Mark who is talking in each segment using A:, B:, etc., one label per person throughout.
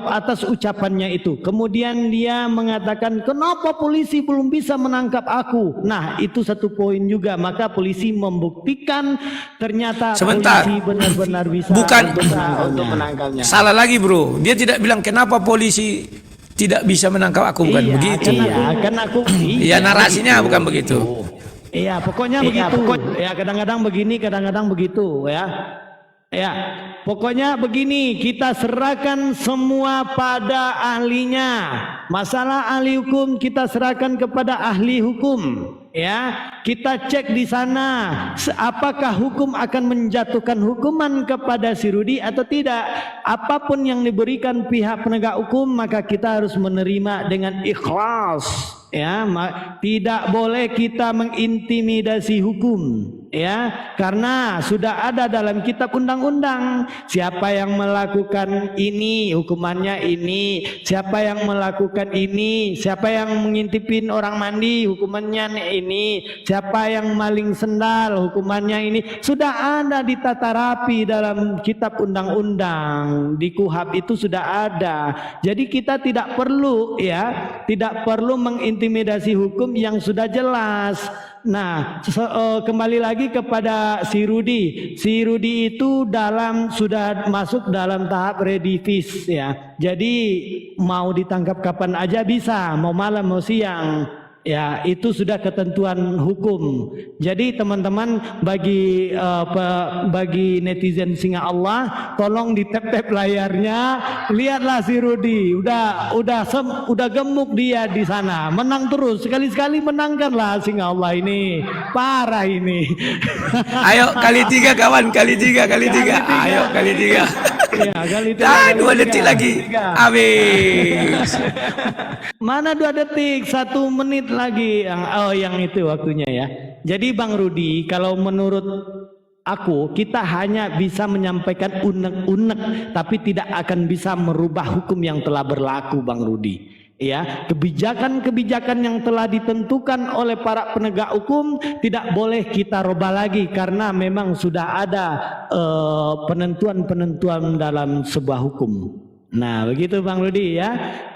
A: atas ucapannya itu. Kemudian dia mengatakan, kenapa polisi belum bisa menangkap aku? Nah, itu satu poin juga. Maka polisi membuktikan ternyata
B: Sebentar.
A: polisi benar-benar bisa
B: Bukan
A: untuk menangkapnya.
B: Salah lagi bro. Dia tidak bilang kenapa polisi tidak bisa menangkap aku. Bukan begitu. Iya, narasinya bukan begitu.
A: Iya, pokoknya begitu. Ya, kadang-kadang begini, kadang-kadang begitu ya. Ya, pokoknya begini, kita serahkan semua pada ahlinya. Masalah ahli hukum kita serahkan kepada ahli hukum. Ya, kita cek di sana apakah hukum akan menjatuhkan hukuman kepada si Rudi atau tidak. Apapun yang diberikan pihak penegak hukum maka kita harus menerima dengan ikhlas. Ya, tidak boleh kita mengintimidasi hukum, ya, karena sudah ada dalam kitab undang-undang siapa yang melakukan ini hukumannya ini, siapa yang melakukan ini, siapa yang mengintipin orang mandi hukumannya ini, siapa yang maling sendal hukumannya ini, sudah ada di tata rapi dalam kitab undang-undang, di KUHP itu sudah ada. Jadi kita tidak perlu mengintimidasi hukum yang sudah jelas. Nah, kembali lagi kepada si Rudi. Si Rudi itu sudah masuk dalam tahap redivis ya. Jadi mau ditangkap kapan aja bisa, mau malam mau siang. Ya, itu sudah ketentuan hukum. Jadi teman-teman, bagi netizen Singa Allah, tolong ditep-tep layarnya, lihatlah si Rudi, udah gemuk dia di sana, menang terus, sekali-sekali menangkanlah Singa Allah ini, parah ini.
B: Ayo kali tiga kawan, kali tiga. Ayo kali tiga.
A: Ya, kali tiga.
B: 2 detik lagi, habis.
A: Mana 2 detik, 1 menit lagi yang itu waktunya ya. Jadi Bang Rudi, kalau menurut aku kita hanya bisa menyampaikan unek-unek tapi tidak akan bisa merubah hukum yang telah berlaku Bang Rudi. Ya, kebijakan-kebijakan yang telah ditentukan oleh para penegak hukum tidak boleh kita rubah lagi karena memang sudah ada penentuan-penentuan dalam sebuah hukum. Nah, begitu Bang Rudi ya.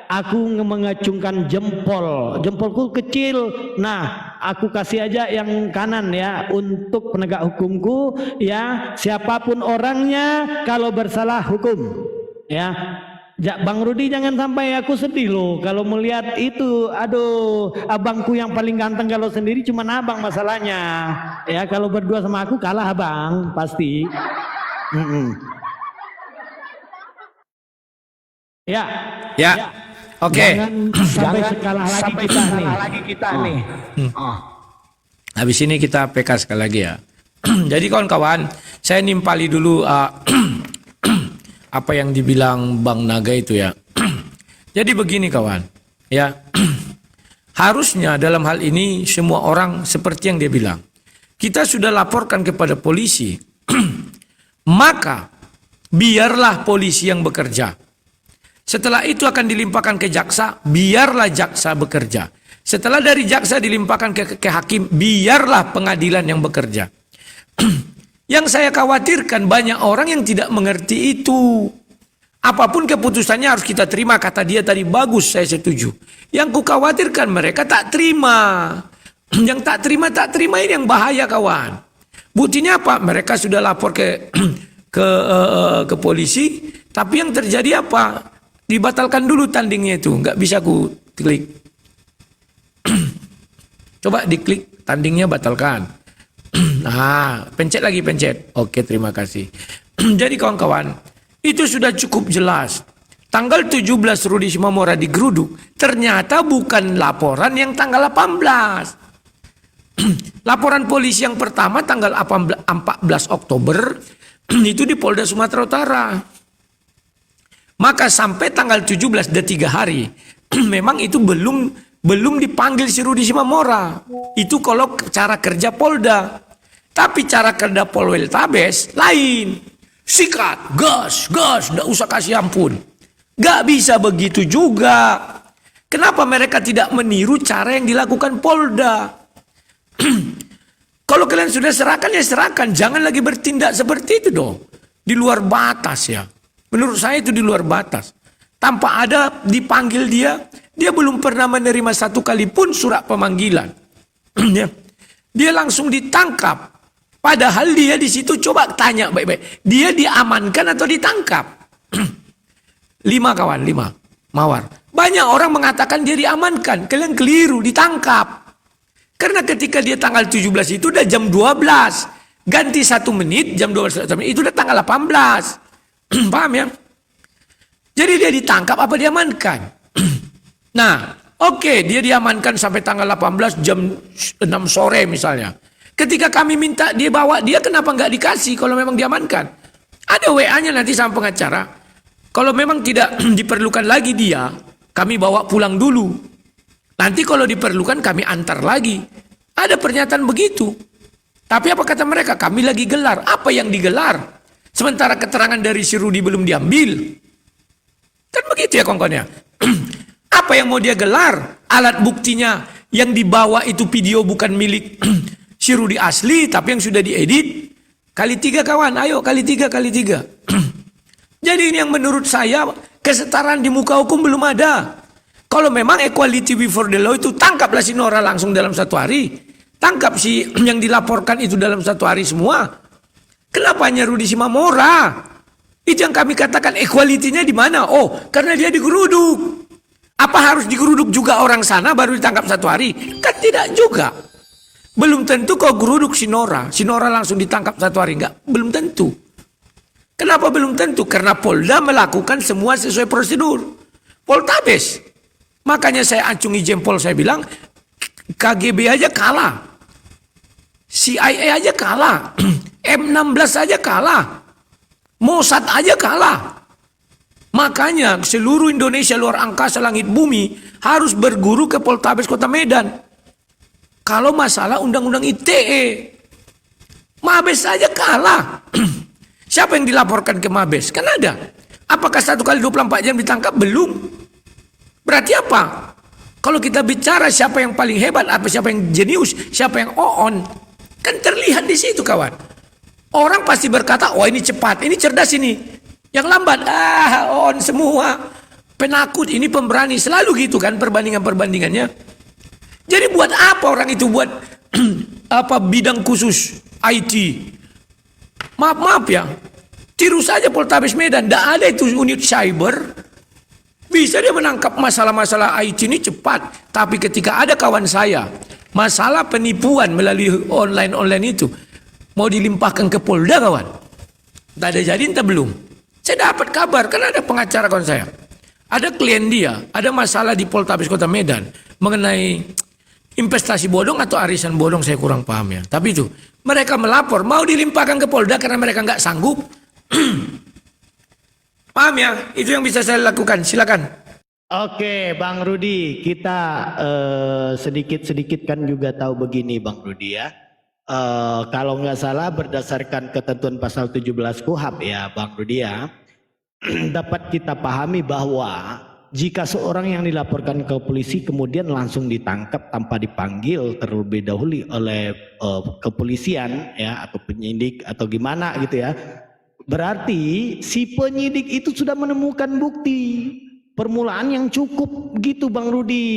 A: Aku mengacungkan jempolku kecil. Nah, aku kasih aja yang kanan ya untuk penegak hukumku ya. Siapapun orangnya, kalau bersalah hukum ya. Bang Rudi jangan sampai aku sedih loh kalau melihat itu. Aduh, abangku yang paling ganteng kalau sendiri cuma abang masalahnya. Ya, kalau berdua sama aku kalah abang pasti. Ya.
B: Oke.
A: Jangan sampai kalah lagi kita nih.
B: Habis ini kita PK sekali lagi ya. Jadi kawan-kawan, saya nimpali dulu apa yang dibilang Bang Naga itu ya. Jadi begini kawan, ya. Harusnya dalam hal ini semua orang seperti yang dia bilang. Kita sudah laporkan kepada polisi. Maka biarlah polisi yang bekerja. Setelah itu akan dilimpahkan ke jaksa, biarlah jaksa bekerja. Setelah dari jaksa dilimpahkan ke hakim, biarlah pengadilan yang bekerja. Yang saya khawatirkan banyak orang yang tidak mengerti itu. Apapun keputusannya harus kita terima, kata dia tadi bagus, saya setuju. Yang kukhawatirkan mereka tak terima. Yang tak terima ini yang bahaya kawan. Buktinya apa? Mereka sudah lapor ke polisi, tapi yang terjadi apa? Dibatalkan dulu tandingnya itu, nggak bisa ku klik. Coba diklik, tandingnya batalkan. Nah, pencet lagi, pencet. Oke, terima kasih. Jadi kawan-kawan, itu sudah cukup jelas. Tanggal 17 Rudi Simamora digeruduk, ternyata bukan laporan yang tanggal 18. Laporan polisi yang pertama tanggal 14 Oktober, itu di Polda Sumatera Utara. Maka sampai tanggal 17 ada 3 hari. Memang itu belum dipanggil si Rudi Simamora. Itu kalau cara kerja Polda. Tapi cara kerja Polwel Tabes lain. Sikat, gas, nggak usah kasih ampun. Gak bisa begitu juga. Kenapa mereka tidak meniru cara yang dilakukan Polda? Kalau kalian sudah serahkan ya serahkan. Jangan lagi bertindak seperti itu dong. Di luar batas ya. Menurut saya itu di luar batas. tanpa ada dipanggil dia belum pernah menerima satu kali pun surat pemanggilan. Ya. Dia langsung ditangkap. Padahal dia di situ, coba tanya baik-baik, dia diamankan atau ditangkap? 5 kawan, 5 Mawar. Banyak orang mengatakan dia diamankan. Kalian keliru, ditangkap. Karena ketika dia tanggal 17 itu udah jam 12. Ganti 1 menit, jam 12 itu udah tanggal 18. Paham ya? Jadi dia ditangkap apa diamankan? Nah, oke, dia diamankan sampai tanggal 18 jam 6 sore misalnya. Ketika kami minta dia bawa, dia kenapa nggak dikasih kalau memang diamankan? Ada WA-nya nanti sama pengacara. Kalau memang tidak diperlukan lagi dia, kami bawa pulang dulu. Nanti kalau diperlukan kami antar lagi. Ada pernyataan begitu. Tapi apa kata mereka? Kami lagi gelar. Apa yang digelar? Sementara keterangan dari si Rudi belum diambil. Kan begitu ya kawan-kawan ya. Apa yang mau dia gelar? Alat buktinya yang dibawa itu video bukan milik si Rudi asli, tapi yang sudah diedit. Kali 3 kawan, ayo kali 3. Jadi ini yang menurut saya kesetaraan di muka hukum belum ada. Kalau memang equality before the law itu tangkaplah si Nora langsung dalam 1 hari. Tangkap si yang dilaporkan itu dalam 1 hari semua. Kenapa hanya Rudi Simamora? Itu yang kami katakan equality-nya di mana? Oh, karena dia digeruduk. Apa harus digeruduk juga orang sana baru ditangkap 1 hari? Kan tidak juga. Belum tentu kau geruduk si Nora langsung ditangkap 1 hari. Enggak, belum tentu. Kenapa belum tentu? Karena Polda melakukan semua sesuai prosedur. Poltabes. Makanya saya acungi jempol, saya bilang KGB aja kalah. CIA aja kalah. M16 aja kalah. Mossad aja kalah. Makanya seluruh Indonesia luar angkasa langit bumi harus berguru ke Poltabes Kota Medan. Kalau masalah undang-undang ITE, Mabes saja kalah. Siapa yang dilaporkan ke Mabes? Kan ada. Apakah 1 kali 24 jam ditangkap? Belum. Berarti apa? Kalau kita bicara siapa yang paling hebat, siapa yang jenius, siapa yang on, kan terlihat di situ kawan. Orang pasti berkata, oh ini cepat, ini cerdas ini. Yang lambat, on semua. Penakut, ini pemberani. Selalu gitu kan perbandingannya. Jadi buat apa orang itu buat apa bidang khusus IT? Maaf ya. Tiru saja Poltabes Medan. Tidak ada itu unit cyber. Bisa dia menangkap masalah-masalah IT ini cepat. Tapi ketika ada kawan saya, masalah penipuan melalui online itu, mau dilimpahkan ke Polda kawan. Tak ada jadi entah belum. Saya dapat kabar, kan ada pengacara kawan saya. Ada klien dia, ada masalah di Poltabes Kota Medan. Mengenai investasi bodong atau arisan bodong, saya kurang paham ya. Tapi itu, mereka melapor, mau dilimpahkan ke Polda karena mereka nggak sanggup. Paham ya? Itu yang bisa saya lakukan. Silakan.
A: Oke, Bang Rudi, kita sedikit-sedikit kan juga tahu begini, Bang Rudi ya. Kalau nggak salah berdasarkan ketentuan pasal 17 KUHP ya, Bang Rudi ya, dapat kita pahami bahwa jika seorang yang dilaporkan ke polisi kemudian langsung ditangkap tanpa dipanggil terlebih dahulu oleh kepolisian ya atau penyidik atau gimana gitu ya, berarti si penyidik itu sudah menemukan bukti permulaan yang cukup gitu Bang Rudi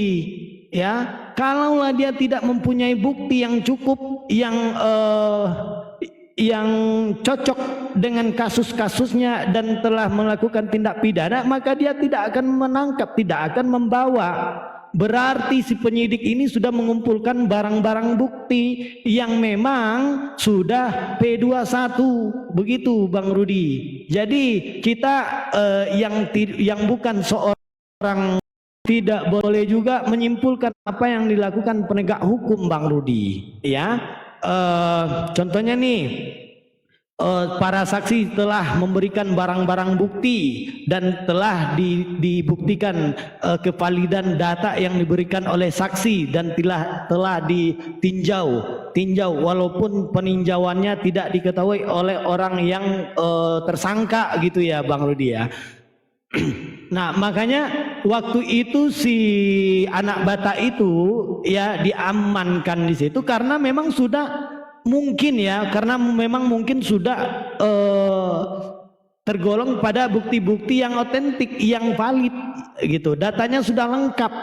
A: ya. Kalaulah dia tidak mempunyai bukti yang cukup yang cocok dengan kasus-kasusnya dan telah melakukan tindak pidana, maka dia tidak akan menangkap, tidak akan membawa. Berarti si penyidik ini sudah mengumpulkan barang-barang bukti yang memang sudah P21 begitu Bang Rudi. Jadi kita yang bukan seorang tidak boleh juga menyimpulkan apa yang dilakukan penegak hukum Bang Rudi ya. Contohnya nih, para saksi telah memberikan barang-barang bukti dan telah dibuktikan kevalidan data yang diberikan oleh saksi dan telah ditinjau walaupun peninjauannya tidak diketahui oleh orang yang tersangka gitu ya Bang Rudi ya. Nah makanya waktu itu si anak bata itu ya diamankan di situ karena memang sudah mungkin ya, karena memang mungkin sudah tergolong pada bukti-bukti yang otentik, yang valid gitu. Datanya sudah lengkap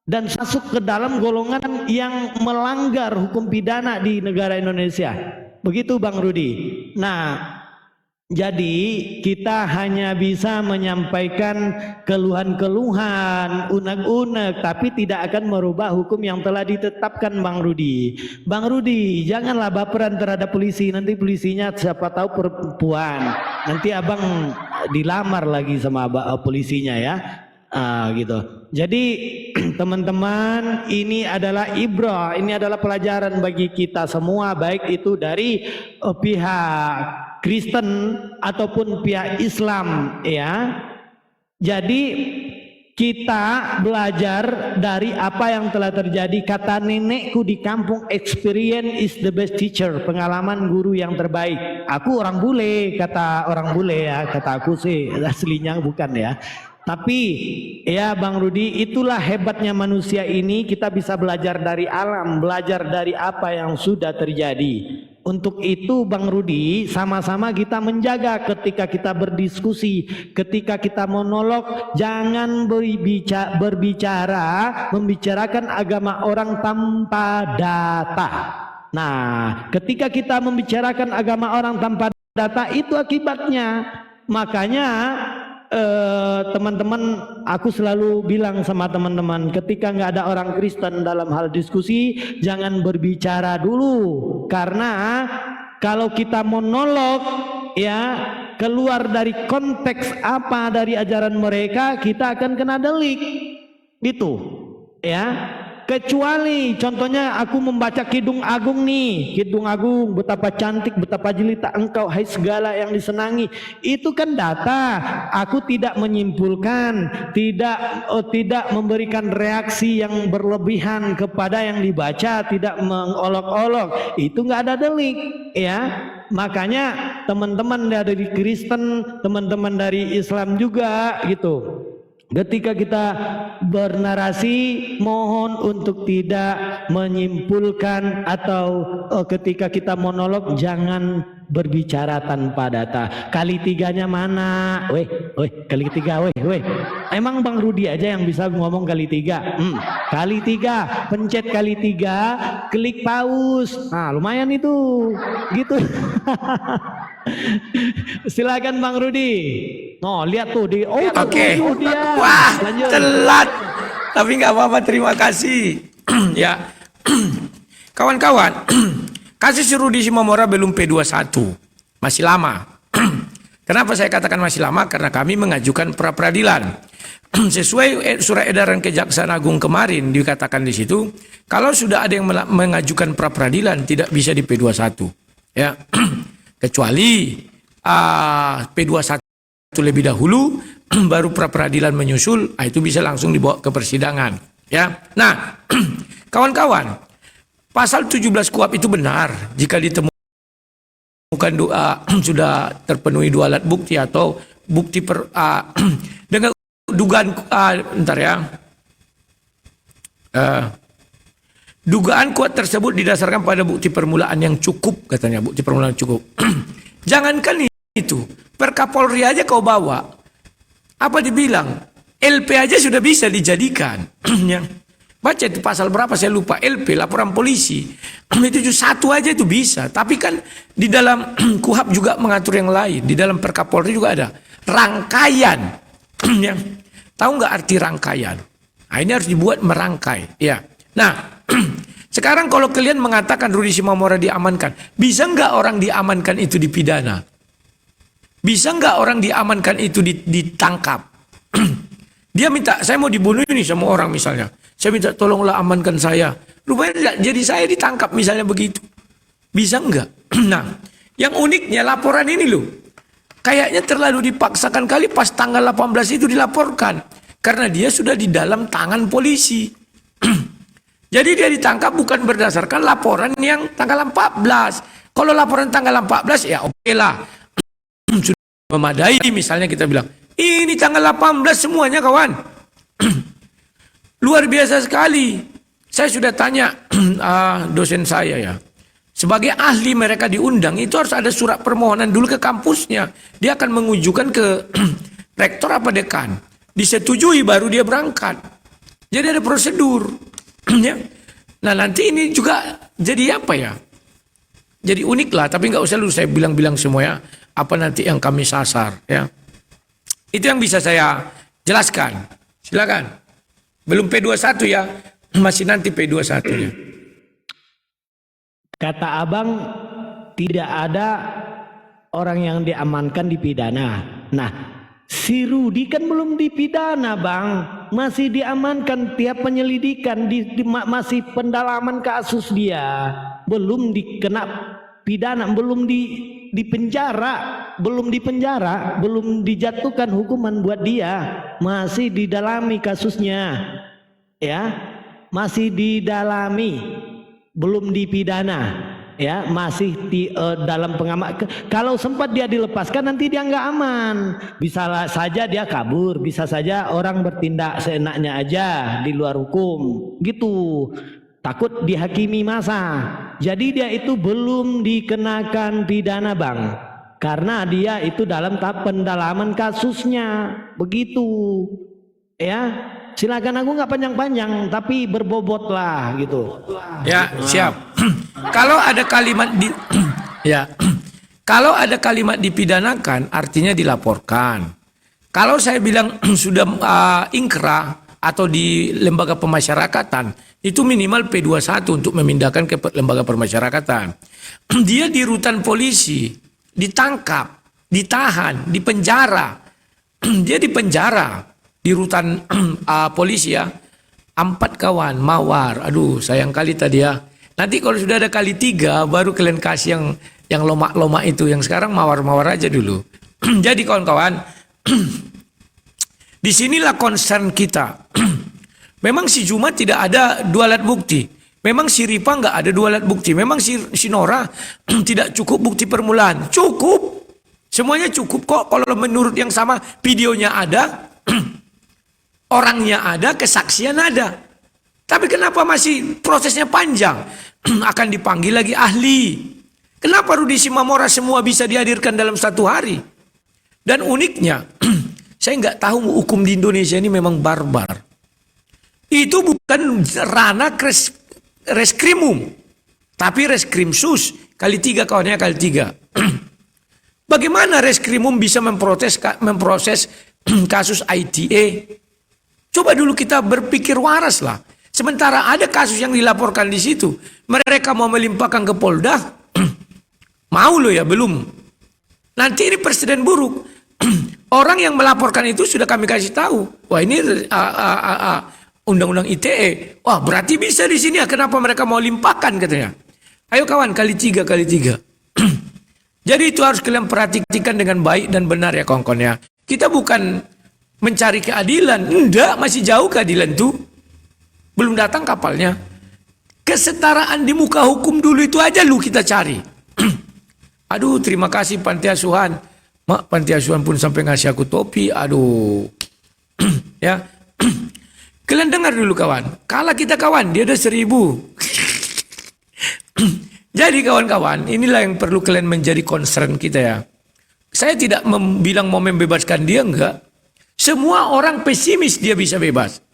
A: dan masuk ke dalam golongan yang melanggar hukum pidana di negara Indonesia. Begitu Bang Rudi. Nah, jadi kita hanya bisa menyampaikan keluhan-keluhan, unek-unek, tapi tidak akan merubah hukum yang telah ditetapkan Bang Rudi. Bang Rudi, janganlah baperan terhadap polisi. Nanti polisinya siapa tahu perempuan. Nanti abang dilamar lagi sama polisinya ya. Gitu. Jadi teman-teman, ini adalah ibrah, ini adalah pelajaran bagi kita semua, baik itu dari pihak Kristen ataupun pihak Islam ya. Jadi kita belajar dari apa yang telah terjadi. Kata nenekku di kampung, experience is the best teacher. Pengalaman guru yang terbaik. Aku orang bule, kata orang bule ya, kata aku sih, aslinya bukan ya. Tapi ya Bang Rudi, itulah hebatnya manusia ini, kita bisa belajar dari alam, belajar dari apa yang sudah terjadi. Untuk itu Bang Rudi, sama-sama kita menjaga ketika kita berdiskusi, ketika kita monolog, jangan membicarakan agama orang tanpa data. Nah, ketika kita membicarakan agama orang tanpa data, itu akibatnya. Makanya teman-teman, aku selalu bilang sama teman-teman, ketika nggak ada orang Kristen dalam hal diskusi, jangan berbicara dulu, karena kalau kita monolog ya, keluar dari konteks apa dari ajaran mereka, kita akan kena delik gitu ya. Kecuali contohnya aku membaca Kidung Agung nih, Kidung Agung, betapa cantik, betapa jelita engkau hai segala yang disenangi. Itu kan data. Aku tidak menyimpulkan, tidak memberikan reaksi yang berlebihan kepada yang dibaca, tidak mengolok-olok. Itu nggak ada delik ya. Makanya teman-teman dari Kristen, teman-teman dari Islam juga gitu, ketika kita bernarasi, mohon untuk tidak menyimpulkan, atau ketika kita monolog jangan berbicara tanpa data. Kali tiganya mana? Weh, kali tiga, weh. Emang Bang Rudi aja yang bisa ngomong kali tiga? Kali tiga, pencet kali tiga, klik pause. Nah, lumayan itu, gitu. Silakan Bang Rudi. No, lihat tuh di
B: Oke.
A: dia.
B: Wah,
A: Lanjut.
B: telat. Tapi nggak apa-apa, terima kasih. Ya. Kawan-kawan, kasus Rudy Simamora belum P21. Masih lama. Kenapa saya katakan masih lama? Karena kami mengajukan pra peradilan. Sesuai surat edaran Kejaksaan Agung kemarin dikatakan di situ, kalau sudah ada yang mengajukan pra peradilan tidak bisa di P21. Ya. Kecuali P21 lebih dahulu, baru pra peradilan menyusul, itu bisa langsung dibawa ke persidangan. Ya, nah, kawan-kawan, pasal 17 KUHP itu benar jika ditemukan sudah terpenuhi dua alat bukti atau bukti dengan dugaan dugaan kuat tersebut didasarkan pada bukti permulaan yang cukup, katanya bukti permulaan cukup. Jangankan itu, per Kapolri aja kau bawa, apa dibilang, LP aja sudah bisa dijadikan. Baca itu pasal berapa saya lupa, LP, laporan polisi, itu satu aja itu bisa. Tapi kan di dalam KUHP juga mengatur yang lain, di dalam per Kapolri juga ada rangkaian. Tahu nggak arti rangkaian? Nah, ini harus dibuat merangkai, ya. Nah, sekarang kalau kalian mengatakan Rudy Simamora diamankan, bisa nggak orang diamankan itu dipidana? Bisa nggak orang diamankan itu ditangkap? Dia minta, saya mau dibunuh ini sama orang misalnya. Saya minta tolonglah amankan saya. Rupanya jadi saya ditangkap misalnya begitu. Bisa nggak? Nah, yang uniknya laporan ini loh. Kayaknya terlalu dipaksakan kali pas tanggal 18 itu dilaporkan. Karena dia sudah di dalam tangan polisi. Jadi dia ditangkap bukan berdasarkan laporan yang tanggal 14. Kalau laporan tanggal 14 ya oke lah. Sudah memadai misalnya kita bilang. Ini tanggal 18 semuanya kawan. Luar biasa sekali. Saya sudah tanya dosen saya ya. Sebagai ahli mereka diundang, itu harus ada surat permohonan dulu ke kampusnya. Dia akan mengajukan ke rektor apa dekan. Disetujui baru dia berangkat. Jadi ada prosedur. Ya. Nah nanti ini juga jadi apa ya? Jadi unik lah, tapi nggak usah lu saya bilang-bilang semua ya. Apa nanti yang kami sasar ya. Itu yang bisa saya jelaskan. Silakan. Belum P21 ya, masih nanti P21 ya.
A: Kata abang, tidak ada orang yang diamankan dipidana. Nah, si Rudi kan belum dipidana bang, masih diamankan tiap penyelidikan, masih pendalaman kasus dia, belum dikena pidana, belum di penjara, belum dipenjara, belum dijatuhkan hukuman buat dia, masih didalami kasusnya, ya, masih didalami, belum dipidana, ya, masih di dalam pengamat. Kalau sempat dia dilepaskan nanti dia nggak aman, bisa saja dia kabur, bisa saja orang bertindak seenaknya aja di luar hukum, gitu. Takut dihakimi masa. Jadi dia itu belum dikenakan pidana bang, karena dia itu dalam tahap pendalaman kasusnya, begitu. Ya, silakan, aku nggak panjang-panjang, tapi berbobot lah gitu.
B: Ya siap. Kalau ada kalimat di, ya, kalau ada kalimat dipidanakan, artinya dilaporkan. Kalau saya bilang sudah ingkrah atau di lembaga pemasyarakatan, itu minimal P21 untuk memindahkan ke lembaga pemasyarakatan. Dia di rutan polisi, ditangkap, ditahan, dipenjara. Dia dipenjara di rutan polisi ya. 4 kawan, mawar. Aduh, sayang kali tadi ya. Nanti kalau sudah ada kali 3, baru kalian kasih yang lomak-lomak itu. Yang sekarang mawar-mawar aja dulu. Jadi kawan-kawan, disinilah concern kita. Memang si Juma tidak ada 2 alat bukti. Memang si Ripa nggak ada 2 alat bukti. Memang si Nora tidak cukup bukti permulaan. Cukup. Semuanya cukup kok. Kalau menurut yang sama, videonya ada, orangnya ada, kesaksian ada. Tapi kenapa masih prosesnya panjang? Akan dipanggil lagi ahli. Kenapa Rudi Simamora semua bisa dihadirkan dalam 1 hari? Dan uniknya, saya nggak tahu hukum di Indonesia ini memang barbar. Itu bukan ranah reskrimum, tapi reskrimsus kali 3 kawannya kali 3. Bagaimana reskrimum bisa memproses kasus ITE? Coba dulu kita berpikir waras lah. Sementara ada kasus yang dilaporkan di situ, mereka mau melimpahkan ke Polda, mau loh ya belum. Nanti ini presiden buruk. Orang yang melaporkan itu sudah kami kasih tahu. Wah ini undang-undang ITE. Wah berarti bisa di sini ya. Kenapa mereka mau limpahkan katanya? Ayo kawan kali 3 kali 3. Jadi itu harus kalian perhatikan dengan baik dan benar ya kawan-kawan ya. Kita bukan mencari keadilan. Enggak, masih jauh keadilan tuh. Belum datang kapalnya. Kesetaraan di muka hukum dulu itu aja lu kita cari. Aduh terima kasih panti asuhan. Mak panti asuhan pun sampai ngasih aku topi. Aduh. Ya. Kalian dengar dulu kawan. Kalah kita kawan, dia ada 1000. Jadi kawan-kawan, inilah yang perlu kalian menjadi concern kita ya. Saya tidak bilang mau membebaskan dia, enggak. Semua orang pesimis dia bisa bebas.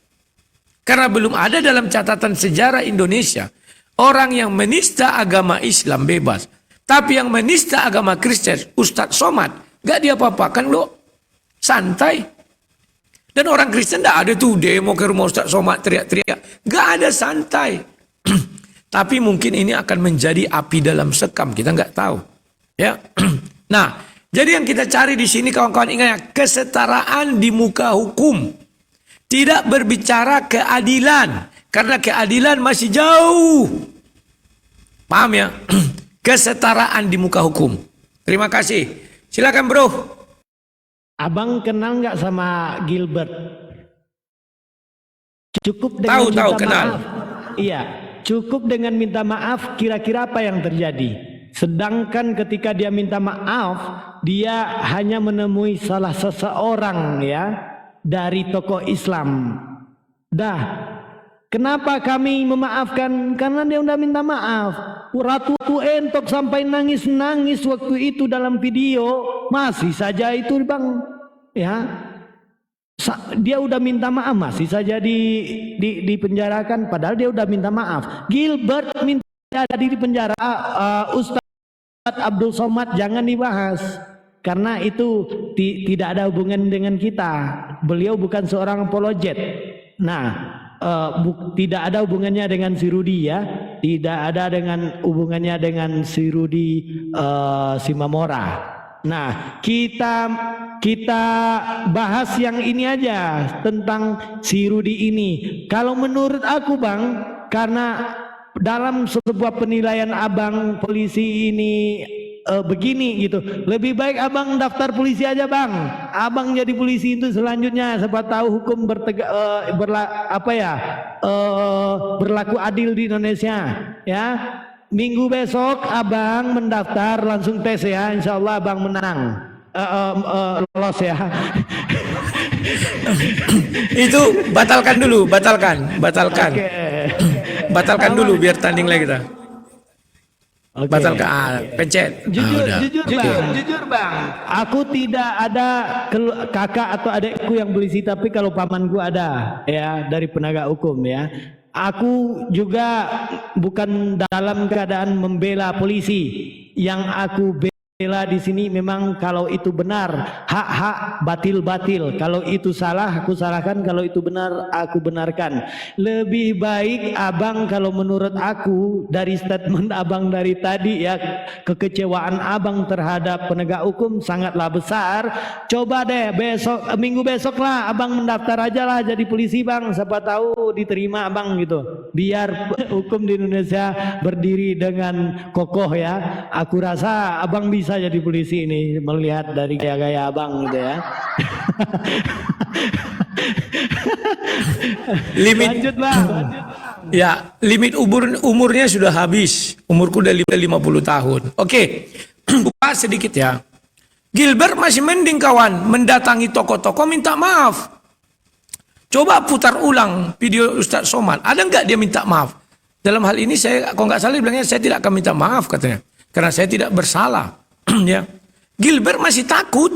B: Karena belum ada dalam catatan sejarah Indonesia orang yang menista agama Islam bebas. Tapi yang menista agama Kristen, Ustadz Somad, enggak diapa-apakan loh. Santai. Dan orang Kristen tidak ada tuh demo ke rumah Ustadz Somad teriak-teriak. Gak ada, santai. Tapi mungkin ini akan menjadi api dalam sekam. Kita nggak tahu. Ya. Nah, jadi yang kita cari di sini kawan-kawan ingat ya, kesetaraan di muka hukum. Tidak berbicara keadilan. Karena keadilan masih jauh. Paham ya? Kesetaraan di muka hukum. Terima kasih. Silakan bro.
A: Abang kenal nggak sama Gilbert? Cukup dengan
B: Tahu
A: minta
B: kenal.
A: maaf. Iya, cukup dengan minta maaf. Kira-kira apa yang terjadi? Sedangkan ketika dia minta maaf, dia hanya menemui salah seseorang ya dari tokoh Islam. Dah, kenapa kami memaafkan? Karena dia udah minta maaf. Ratu Entok sampai nangis-nangis waktu itu dalam video, masih saja itu bang, ya. Dia udah minta maaf, masih saja dipenjarakan, padahal dia udah minta maaf. Gilbert minta ada di penjara. Ustadz Abdul Somad jangan dibahas, karena itu tidak ada hubungan dengan kita. Beliau bukan seorang apologet. Nah, tidak ada hubungannya dengan si Rudi, ya. Tidak ada hubungannya dengan si Rudi Simamora. Nah, kita bahas yang ini aja tentang si Rudi ini. Kalau menurut aku bang, karena dalam sebuah penilaian abang polisi ini begini gitu, lebih baik abang daftar polisi aja bang. Abang jadi polisi itu selanjutnya, siapa tahu hukum berlaku adil di Indonesia, ya. Minggu besok abang mendaftar, langsung tes ya, insya Allah abang menang, lolos ya.
B: Itu batalkan dulu, batalkan.
A: Okay.
B: Batalkan dulu biar tanding lagi kita.
A: Okay.
B: Batalkan, pencet.
A: Jujur bang, aku tidak ada kakak atau adikku yang polisi, tapi kalau pamanku ada, ya, dari penegak hukum, ya. Aku juga bukan dalam keadaan membela polisi. Yang aku bela di sini memang kalau itu benar, hak-hak, batil-batil. Kalau itu salah, aku salahkan. Kalau itu benar, aku benarkan. Lebih baik abang, kalau menurut aku dari statement abang dari tadi, ya, kekecewaan abang terhadap penegak hukum sangatlah besar. Coba deh minggu besok lah abang mendaftar aja lah jadi polisi bang. Siapa tahu diterima abang gitu. Biar hukum di Indonesia berdiri dengan kokoh, ya. Aku rasa abang bisa jadi polisi ini, melihat dari gaya-gaya abang gitu, ya. Lanjut bang.
B: Ya, limit umurnya sudah habis. Umurku udah 50 tahun. Oke, buka sedikit ya. Gilbert masih mending kawan, mendatangi tokoh-tokoh minta maaf. Coba putar ulang video Ustadz Somad. Ada nggak dia minta maaf? Dalam hal ini saya, kalau nggak salah bilangnya saya tidak akan minta maaf katanya, karena saya tidak bersalah. Ya, Gilbert masih takut.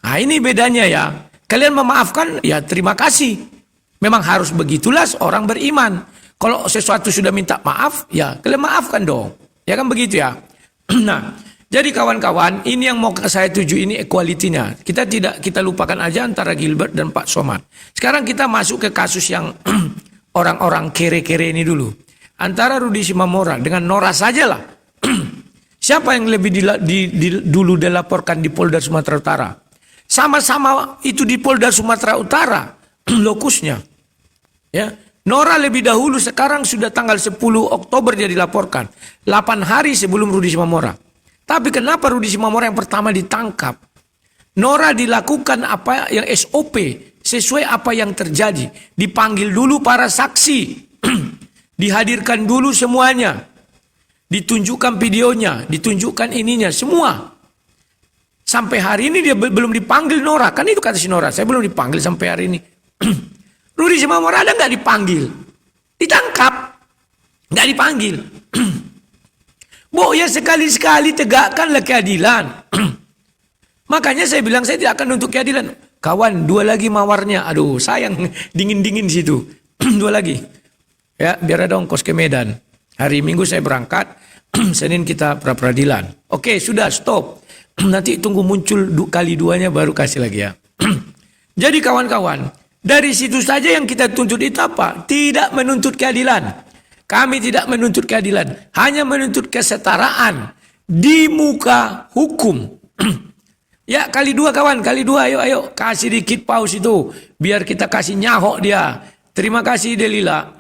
B: Nah ini bedanya ya. Kalian memaafkan, ya terima kasih. Memang harus begitulah orang beriman. Kalau sesuatu sudah minta maaf, ya kalian maafkan dong. Ya kan begitu ya. Nah, jadi kawan-kawan, ini yang mau saya tuju ini equality-nya. Kita lupakan aja antara Gilbert dan Pak Somad. Sekarang kita masuk ke kasus yang orang-orang kere-kere ini dulu. Antara Rudi Simamora dengan Nora sajalah. Siapa yang lebih dulu dilaporkan di Polda Sumatera Utara? Sama-sama itu di Polda Sumatera Utara lokusnya. Ya, Nora lebih dahulu, sekarang sudah tanggal 10 Oktober dia dilaporkan. 8 hari sebelum Rudi Simamora. Tapi kenapa Rudi Simamora yang pertama ditangkap? Nora dilakukan apa yang SOP, sesuai apa yang terjadi. Dipanggil dulu para saksi. Dihadirkan dulu semuanya. Ditunjukkan videonya, ditunjukkan ininya, semua. Sampai hari ini dia belum dipanggil Nora. Kan itu kata si Nora, saya belum dipanggil sampai hari ini. Rudi Simamora ada nggak dipanggil? Ditangkap. Nggak dipanggil. Ya sekali-sekali tegakkanlah keadilan. Makanya saya bilang saya tidak akan nuntut keadilan. Kawan, 2 lagi mawarnya. Aduh, sayang dingin-dingin di situ. 2 lagi. Ya, biar ada ongkos ke Medan. Hari Minggu saya berangkat, Senin kita pra-peradilan. Oke, sudah stop. Nanti tunggu muncul kali 2-nya baru kasih lagi ya. Jadi kawan-kawan, dari situ saja yang kita tuntut itu apa? Tidak menuntut keadilan. Kami tidak menuntut keadilan, hanya menuntut kesetaraan di muka hukum. Ya, kali 2 kawan, kali 2, ayo kasih dikit paus itu, biar kita kasih nyahok dia. Terima kasih Delila.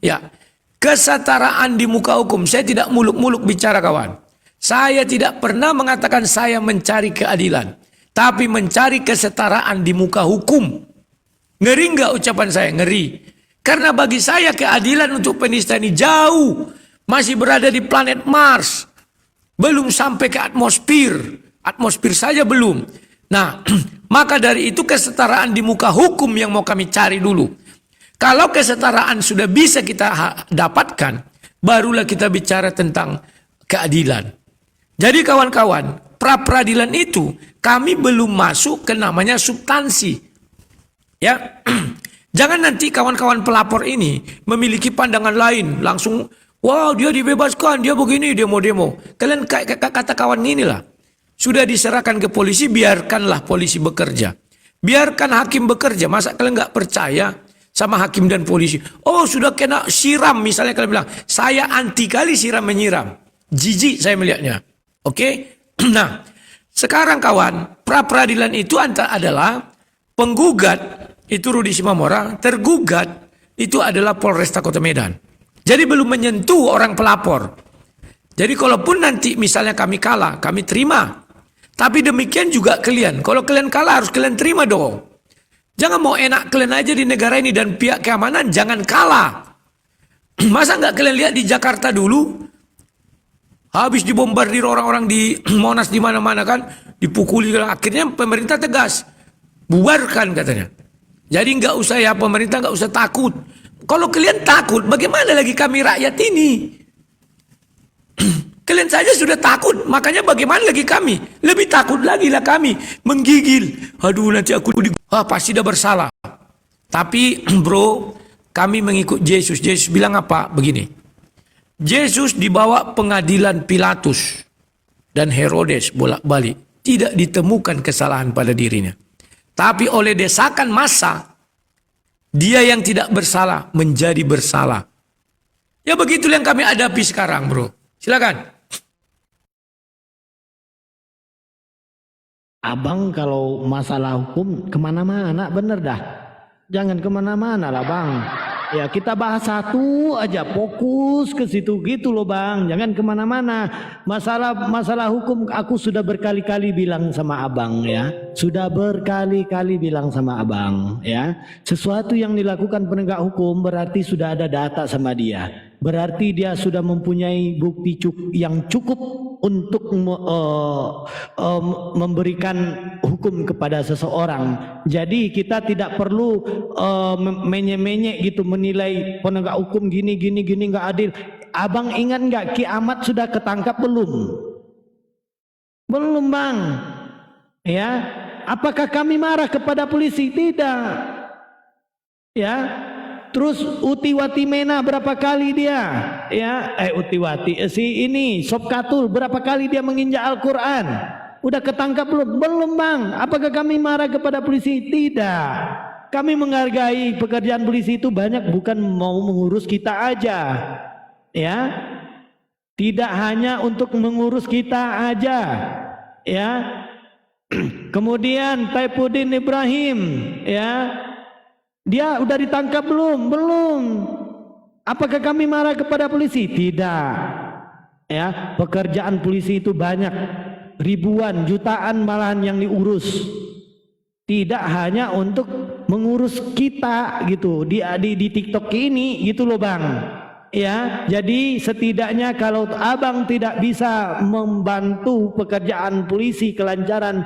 B: Ya. Kesetaraan di muka hukum. Saya tidak muluk-muluk bicara kawan. Saya tidak pernah mengatakan saya mencari keadilan. Tapi mencari kesetaraan di muka hukum. Ngeri nggak ucapan saya? Ngeri. Karena bagi saya keadilan untuk penista ini jauh. Masih berada di planet Mars. Belum sampai ke atmosfer. Atmosfer saja belum. Nah, maka dari itu kesetaraan di muka hukum yang mau kami cari dulu. Kalau kesetaraan sudah bisa kita dapatkan, barulah kita bicara tentang keadilan. Jadi kawan-kawan, pra-peradilan itu kami belum masuk ke namanya substansi. Ya. Jangan nanti kawan-kawan pelapor ini memiliki pandangan lain, langsung wow dia dibebaskan, dia begini, demo-demo. Kalian kata kawan inilah, sudah diserahkan ke polisi, biarkanlah polisi bekerja. Biarkan hakim bekerja. Masa kalian nggak percaya sama hakim dan polisi? Oh sudah kena siram, misalnya kalian bilang, saya anti kali siram menyiram. Jijik saya melihatnya. Oke? Nah, sekarang kawan, pra-peradilan itu adalah penggugat, itu Rudi Simamora, tergugat itu adalah Polresta Kota Medan. Jadi belum menyentuh orang pelapor. Jadi kalaupun nanti misalnya kami kalah, kami terima. Tapi demikian juga kalian. Kalau kalian kalah harus kalian terima dong. Jangan mau enak kalian aja di negara ini dan pihak keamanan jangan kalah. Masa nggak kalian lihat di Jakarta dulu? Habis dibombardir orang-orang di Monas di mana-mana kan, dipukuli. Akhirnya pemerintah tegas, bubarkan katanya. Jadi nggak usah ya, pemerintah nggak usah takut. Kalau kalian takut, bagaimana lagi kami rakyat ini? Kalian saja sudah takut, makanya bagaimana lagi kami? Lebih takut lagi lah kami, menggigil. Aduh nanti aku pasti dah bersalah. Tapi bro, kami mengikut Yesus. Yesus bilang apa? Begini. Yesus dibawa pengadilan Pilatus dan Herodes bolak-balik. Tidak ditemukan kesalahan pada dirinya. Tapi oleh desakan massa, dia yang tidak bersalah menjadi bersalah. Ya begitulah yang kami hadapi sekarang bro. Silakan.
A: Abang kalau masalah hukum kemana-mana bener dah. Jangan kemana-mana lah bang. Ya kita bahas satu aja, fokus ke situ gitu loh bang. Jangan kemana-mana. Masalah hukum aku sudah berkali-kali bilang sama abang ya. Sudah berkali-kali bilang sama abang ya. Sesuatu yang dilakukan penegak hukum berarti sudah ada data sama dia. Berarti dia sudah mempunyai bukti yang cukup untuk memberikan hukum kepada seseorang. Jadi kita tidak perlu menye-menye gitu menilai penegak hukum gini nggak adil. Abang ingat nggak kiamat sudah ketangkap belum? Belum bang. Ya, apakah kami marah kepada polisi? Tidak. Ya. Terus Utiwati Mena berapa kali dia Utiwati si ini Sobkatul berapa kali dia menginjak Al-Quran? Udah ketangkap belum? Belum bang. Apakah kami marah kepada polisi? Tidak. Kami menghargai pekerjaan polisi itu banyak, bukan mau mengurus kita aja ya, tidak hanya untuk mengurus kita aja ya. Kemudian Taifuddin Ibrahim ya, dia udah ditangkap belum? Belum. Apakah kami marah kepada polisi? Tidak. Ya, pekerjaan polisi itu banyak, ribuan, jutaan malahan yang diurus. Tidak hanya untuk mengurus kita gitu di TikTok ini gitu loh bang. Ya, jadi setidaknya kalau abang tidak bisa membantu pekerjaan polisi, kelancaran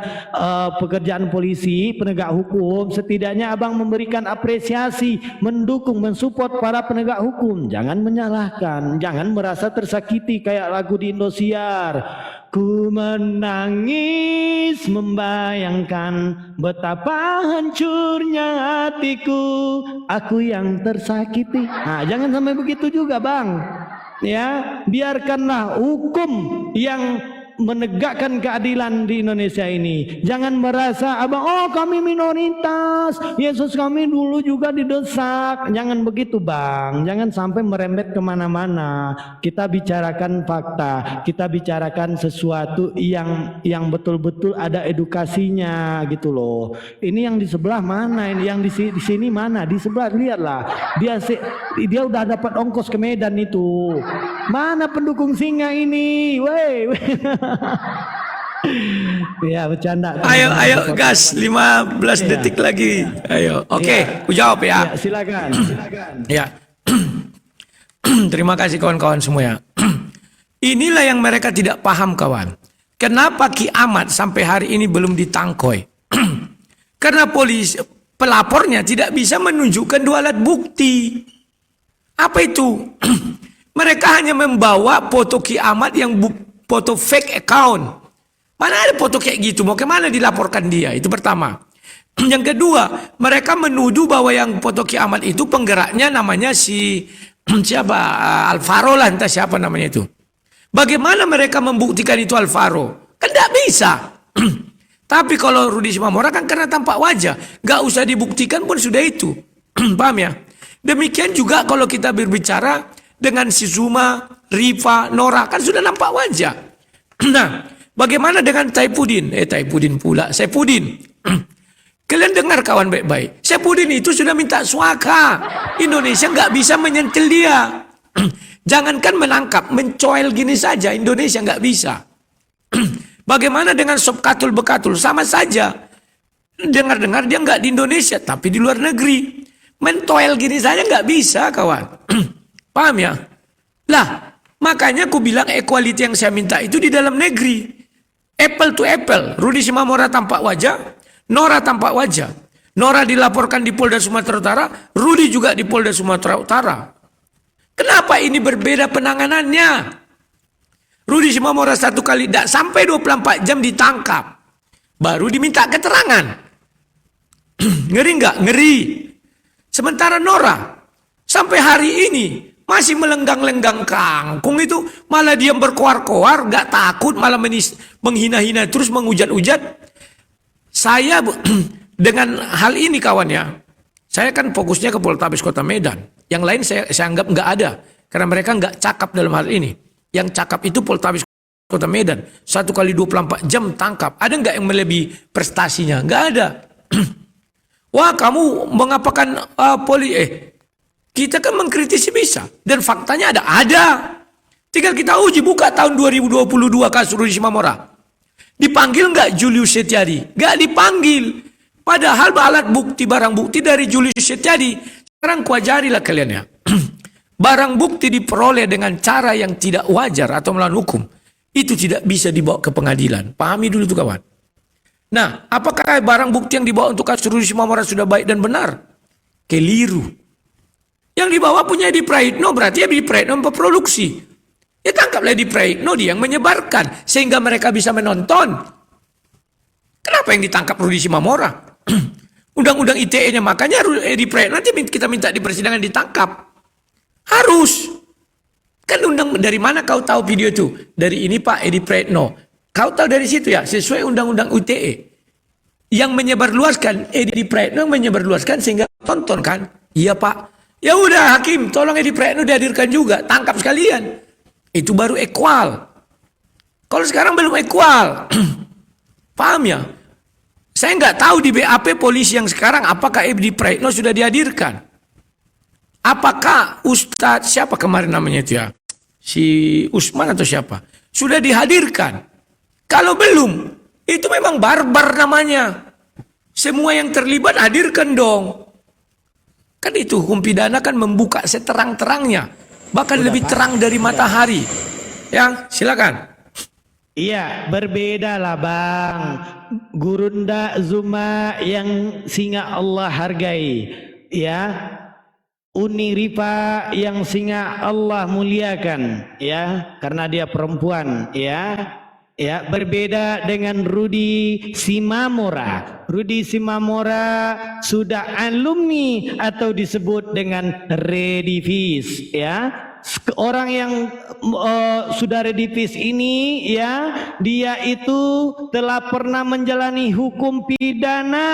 A: pekerjaan polisi, penegak hukum, setidaknya abang memberikan apresiasi, mendukung, mensupport para penegak hukum. Jangan menyalahkan, jangan merasa tersakiti kayak lagu di Indosiar. Ku menangis membayangkan betapa hancurnya hatiku, aku yang tersakiti. Nah, jangan sampai begitu juga bang. Ya, biarkanlah hukum yang menegakkan keadilan di Indonesia ini. Jangan merasa abang, oh kami minoritas, Yesus kami dulu juga didesak. Jangan begitu bang. Jangan sampai merembet kemana-mana. Kita bicarakan fakta, kita bicarakan sesuatu yang betul-betul ada edukasinya gitu loh. Ini yang di sebelah mana? Ini yang di sini mana? Di sebelah, lihatlah. Dia udah dapat ongkos ke Medan itu. Mana pendukung singa ini? Weh. Ya bercanda.
B: Ayo gas 15 detik lagi. Ayo. Oke, aku jawab ya.
A: Silakan.
B: Ya. Terima kasih kawan-kawan semua ya. Inilah yang mereka tidak paham kawan. Kenapa kiamat sampai hari ini belum ditangkoi? Karena pelapornya tidak bisa menunjukkan dua alat bukti. Apa itu? Mereka hanya membawa foto kiamat yang foto fake account. Mana ada foto kayak gitu? Mau kemana dilaporkan dia? Itu pertama. Yang kedua, mereka menuduh bahwa yang foto kiamat itu penggeraknya namanya si siapa? Alvaro lah, entah siapa namanya itu. Bagaimana mereka membuktikan itu Alvaro? Kan tidak bisa. Tapi kalau Rudi Simamora kan karena tampak wajah, nggak usah dibuktikan pun sudah itu. Paham ya? Demikian juga kalau kita berbicara dengan si Zuma, Rifa, Nora, kan sudah nampak wajah. Nah, bagaimana dengan Saifuddin? Saifuddin pula, Saifuddin. Kalian dengar kawan baik-baik. Saifuddin itu sudah minta suaka. Indonesia nggak bisa menyentil dia. Jangankan menangkap, mencoel gini saja Indonesia nggak bisa. Bagaimana dengan Sob Katul Bekatul? Sama saja. Dengar-dengar dia nggak di Indonesia, tapi di luar negeri. Mentoel gini saja nggak bisa kawan. Paham ya? Lah, makanya aku bilang equality yang saya minta itu di dalam negeri. Apple to apple. Rudi Simamora tampak wajah, Nora tampak wajah. Nora dilaporkan di Polda Sumatera Utara, Rudi juga di Polda Sumatera Utara. Kenapa ini berbeda penanganannya? Rudi Simamora 1 kali tidak sampai 24 jam ditangkap. Baru diminta keterangan. Ngeri nggak? Ngeri. Sementara Nora sampai hari ini masih melenggang-lenggang kangkung itu, malah dia berkoar-koar, gak takut, malah menghina-hina terus, menghujat-hujat. Saya dengan hal ini kawan ya, saya kan fokusnya ke Poltabes Kota Medan. Yang lain saya anggap gak ada, karena mereka gak cakap dalam hal ini. Yang cakap itu Poltabes Kota Medan. 1 kali 24 jam tangkap. Ada gak yang melebihi prestasinya? Gak ada. Wah, kamu mengapakan kita kan mengkritisi bisa. Dan faktanya ada. Tinggal kita uji, buka tahun 2022 kasus Rudi Simamora. Dipanggil nggak Julius Setiadi? Nggak dipanggil. Padahal alat bukti, barang bukti dari Julius Setiadi. Sekarang kuajarilah kalian ya. Barang bukti diperoleh dengan cara yang tidak wajar atau melawan hukum. Itu tidak bisa dibawa ke pengadilan. Pahami dulu tuh kawan. Nah, apakah barang bukti yang dibawa untuk kasus Rudi Simamora sudah baik dan benar? Keliru. Yang dibawa punya Edi Praitno, berarti Edi Praitno memproduksi. Ya tangkaplah Edi Praitno, dia yang menyebarkan. Sehingga mereka bisa menonton. Kenapa yang ditangkap Rudi Simamora? Undang-undang ITE-nya, makanya Edi Praitno nanti kita minta di persidangan ditangkap. Harus. Kan dari mana kau tahu video itu? Dari ini Pak Edi Praitno. Kau tahu dari situ ya, sesuai undang-undang ITE. Yang menyebarluaskan, Edi Praitno menyebarluaskan sehingga tonton kan? Iya Pak. Ya udah hakim, tolong Edi Praitno dihadirkan juga, tangkap sekalian. Itu baru equal. Kalau sekarang belum equal. Paham ya? Saya nggak tahu di BAP polisi yang sekarang apakah Edi Praitno sudah dihadirkan. Apakah Ustadz siapa kemarin namanya itu ya? Si Usman atau siapa? Sudah dihadirkan. Kalau belum, itu memang barbar namanya. Semua yang terlibat hadirkan dong. Kan itu hukum pidana kan membuka seterang-terangnya. Bahkan lebih terang dari matahari. Ya, silakan.
A: Iya, berbeda lah Bang. Gurunda Zuma yang singa Allah hargai. Ya. Uni Rifa yang singa Allah muliakan. Ya, karena dia perempuan. Ya. Ya, berbeda dengan Rudi Simamora. Rudi Simamora sudah alumni atau disebut dengan redivis, ya. Orang yang sudah redivis ini ya, dia itu telah pernah menjalani hukum pidana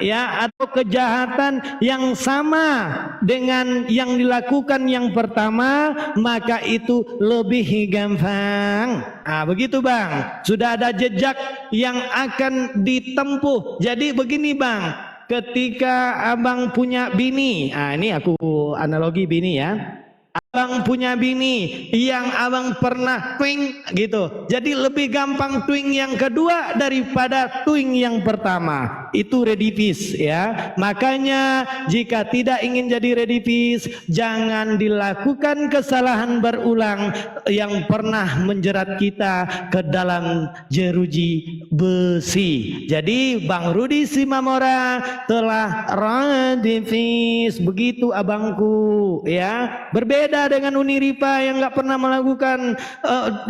A: ya, atau kejahatan yang sama dengan yang dilakukan yang pertama, maka itu lebih gampang. Nah, begitu Bang, sudah ada jejak yang akan ditempuh. Jadi begini Bang, ketika abang punya bini, nah ini aku analogi bini ya. Abang punya bini yang abang pernah twing gitu. Jadi lebih gampang twing yang kedua daripada twing yang pertama. Itu redivis ya. Makanya jika tidak ingin jadi redivis, jangan dilakukan kesalahan berulang yang pernah menjerat kita ke dalam jeruji besi. Jadi Bang Rudi Simamora telah redivis, begitu abangku ya. Berbeda beda dengan Uniripa yang nggak pernah melakukan,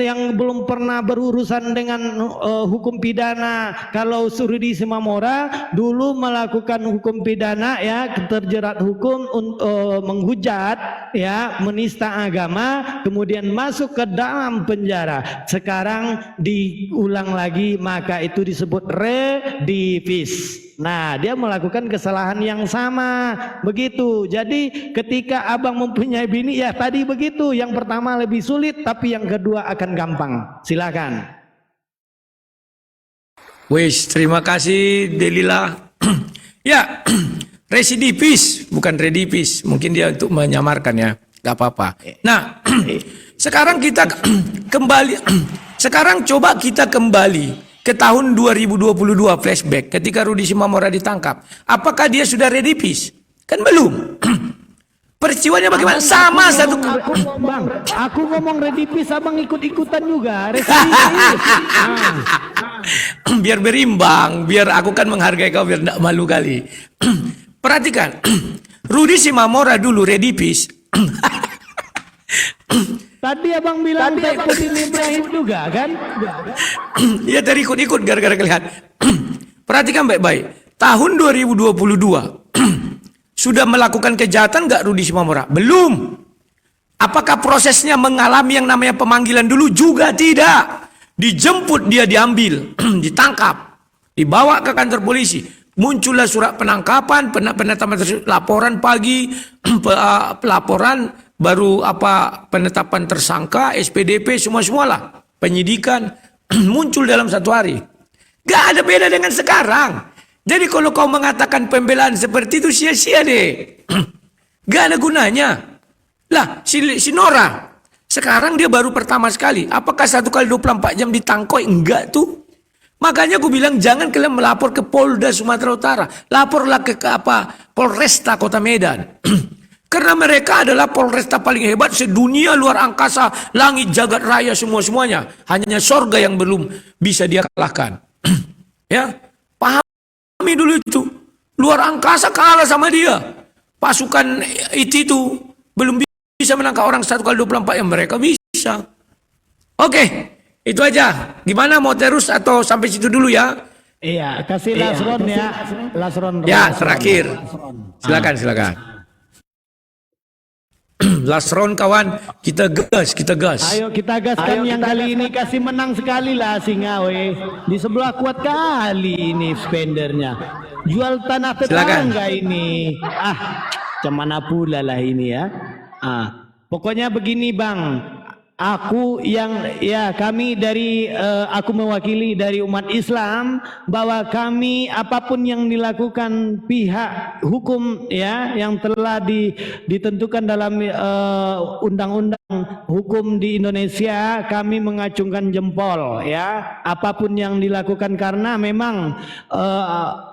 A: yang belum pernah berurusan dengan hukum pidana. Kalau Rudi Simamora dulu melakukan hukum pidana, ya, terjerat hukum menghujat, ya, menista agama, kemudian masuk ke dalam penjara. Sekarang diulang lagi, maka itu disebut redivis. Nah, dia melakukan kesalahan yang sama, begitu. Jadi ketika abang mempunyai bini, ya tadi begitu. Yang pertama lebih sulit, tapi yang kedua akan gampang. Silakan.
B: Wis, terima kasih Delila. Ya, residivis bukan redivis. Mungkin dia untuk menyamarkan, ya. Gak apa-apa. Nah, sekarang kita kembali. Sekarang coba kita kembali ke tahun 2022 flashback ketika Rudi Simamora ditangkap. Apakah dia sudah redivis? Kan belum. Peristiwanya bagaimana? Sama satu.
A: Bang, aku ngomong redivis, abang ikut-ikutan juga. Residivis.
B: Biar berimbang, biar aku kan menghargai kau, biar tidak malu kali. Perhatikan, Rudi Simamora dulu redivis.
A: Tadi abang bilang Saifuddin Ibrahim juga kan?
B: Ya tadi ikut-ikut gara-gara kelihat. Perhatikan baik-baik. Tahun 2022 sudah melakukan kejahatan nggak Rudi Simamora? Belum. Apakah prosesnya mengalami yang namanya pemanggilan dulu? Juga tidak. Dijemput, dia diambil, ditangkap, dibawa ke kantor polisi. Muncullah surat penangkapan, penetapan laporan pagi, pelaporan, baru penetapan tersangka, SPDP, semua-semualah. Penyidikan muncul dalam 1 hari. Gak ada beda dengan sekarang. Jadi kalau kau mengatakan pembelaan seperti itu sia-sia deh. Gak ada gunanya. Lah, si Nora, sekarang dia baru pertama sekali. Apakah 1 kali 24 jam ditangkoi? Enggak tuh. Makanya aku bilang jangan kalian melapor ke Polda Sumatera Utara. Laporlah ke Polresta Kota Medan. Karena mereka adalah Polresta paling hebat sedunia, luar angkasa, langit, jagat raya, semua-semuanya. Hanya sorga yang belum bisa dia kalahkan. Ya, pahami dulu itu. Luar angkasa kalah sama dia. Pasukan itu belum bisa menangkap orang 1 kali 24 yang mereka bisa. Oke, itu aja. Gimana, mau terus atau sampai situ dulu ya?
A: Iya, kasih Lasron ya. Lasron.
B: Ya, terakhir. Silakan. Lasron kawan, kita gas.
A: Ayo kita gaskan yang kali ini kasih menang sekali lah Singawe. Di sebelah kuat kali ini spendernya. Jual tanah tetangga ini. Cemana pula lah ini ya. Pokoknya begini Bang. Kami dari aku mewakili dari umat Islam bahwa kami apapun yang dilakukan pihak hukum ya yang telah ditentukan dalam undang-undang hukum di Indonesia, kami mengacungkan jempol ya apapun yang dilakukan karena memang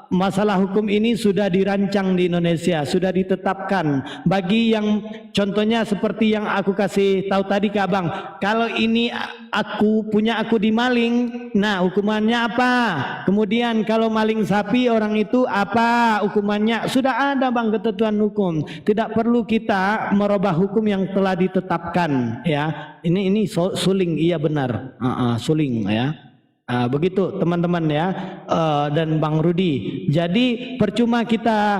A: masalah hukum ini sudah dirancang di Indonesia, sudah ditetapkan. Bagi yang contohnya seperti yang aku kasih tahu tadi ke abang, kalau ini aku dimaling, nah hukumannya apa? Kemudian kalau maling sapi orang itu apa hukumannya? Sudah ada bang ketentuan hukum. Tidak perlu kita merubah hukum yang telah ditetapkan ya. Ini suling, iya benar, suling ya. Begitu teman-teman ya, dan Bang Rudi. Jadi percuma kita